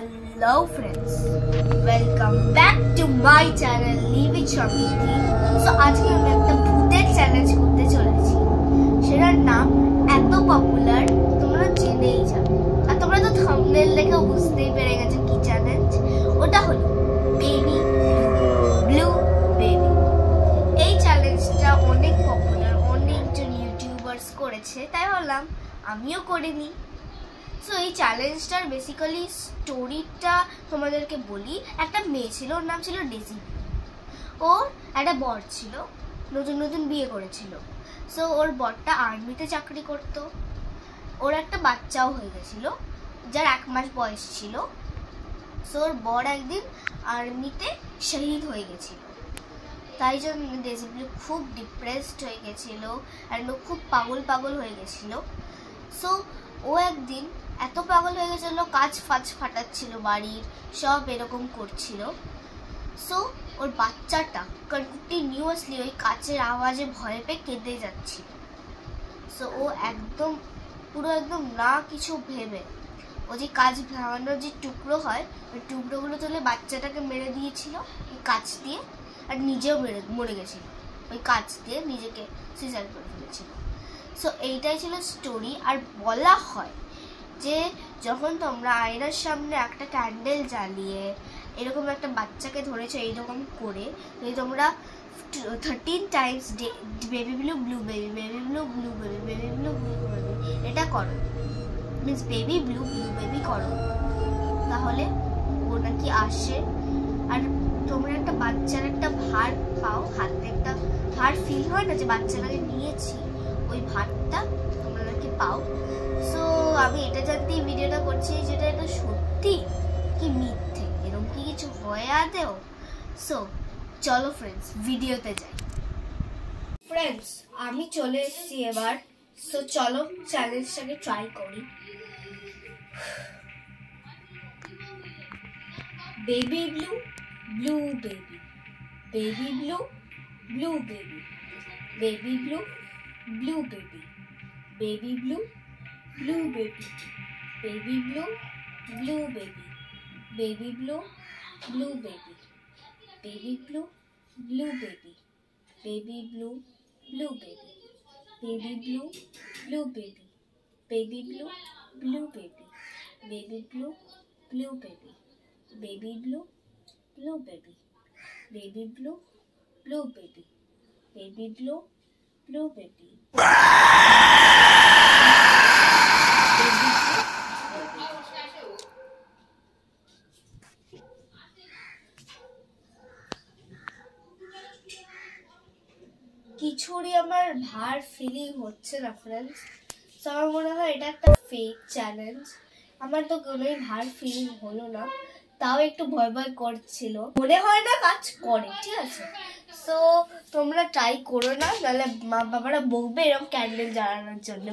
Hello friends, welcome back to my channel Live with Shamiti. So আজকে আমি একটা ভূতের চ্যালেঞ্জ করতে চলেছি। সেটার নাম এত পপুলার তোমরা জেনেই যাবে। আর তোমরা তো থাম্বনেল দেখে বুঝতেই পেরে গেছো কি চ্যালেঞ্জ। ওটা হলো বেবি ব্লু বেবি। এই চ্যালেঞ্জটা অনেক পপুলার, অনেকজন ইউটিউবার্স করেছে, তাই ভাবলাম আমিও করে নিই। সো এই চ্যালেঞ্জটার বেসিক্যালি স্টোরিটা তোমাদেরকে বলি। একটা মেয়ে ছিল, ওর নাম ছিল ডেজি। ওর একটা বর ছিল, নতুন নতুন বিয়ে করেছিল। সো ওর বরটা আর্মিতে চাকরি করত। ওর একটা বাচ্চাও হয়ে গেছিল যার 1 মাস বয়স ছিল। সো ওর বর একদিন আর্মিতে শহীদ হয়ে গেছিল, তাই জন্য ডেজি খুব ডিপ্রেসড হয়ে গেছিল আর খুব পাগল হয়ে গেছিল। সো ও একদিন এত পাগল হয়ে গেছিল, কাজ ফাটাচ্ছিল বাড়ির, সব এরকম করছিল। সো ওর বাচ্চাটা কন্টিনিউয়াসলি ওই কাচের আওয়াজে ভয় পেয়ে কেঁদে যাচ্ছিল। সো ও একদম না কিছু ভেবে ও যে কাচ ভাঙানোর যে টুকরো হয়, ওই টুকরোগুলো তুলে বাচ্চাটাকে মেরে দিয়েছিল ওই কাচ দিয়ে, আর নিজেও মরে গেছিল ওই কাচ দিয়ে, নিজেকে সুইসাইড করে ফেলেছিল। সো এইটাই ছিল স্টোরি। আর বলা হয় যে যখন তোমরা আয়নার সামনে একটা ক্যান্ডেল জ্বালিয়ে এরকম একটা বাচ্চাকে ধরেছো এইরকম করে, যদি তোমরা 13 Times baby blue blue baby, baby blue blue baby, baby blue blue baby এটা করো, means baby blue blue baby করো, তাহলে ও নাকি আসে। আর তোমরা একটা বাচ্চার একটা ভার পাও, হাতে একটা ভার ফিল হয় না যে বাচ্চাটাকে নিয়েছি, ওই ভারটা তোমরা নাকি পাও। সো আমি এটা জানতেই ভিডিওটা করছি, যেটা এটা সত্যি কি মিথ্যে, এরকম কি কিছু হয় আদেও। সো চলো ফ্রেন্ডস ভিডিওতে যাই। ফ্রেন্ডস আমি চলে এসেছি এবার। সো চলো চ্যালেঞ্জটাকে ট্রাই করি। Baby blue blue baby, baby blue blue baby, baby blue blue baby, baby blue blue baby, baby blue blue baby, baby blue blue baby, baby blue blue baby, baby blue blue baby, baby blue blue baby, baby blue blue baby, baby blue blue baby, baby blue blue baby, baby blue blue baby, baby blue blue baby. কিছুরই আমার ভার feeling হচ্ছে না friends. তো আমার মনে হয় এটা একটা ফেক চ্যালেঞ্জ। আমার তো কোনোই ভার ফিলিং হলো না, তাও একটু ভয় করছিল, মনে হয় না কাজ করে, ঠিক আছে। সো তোমরা ট্রাই করো না, নাহলে মা বাবারা বকবে এরকম ক্যান্ডেল জ্বালানোর জন্য।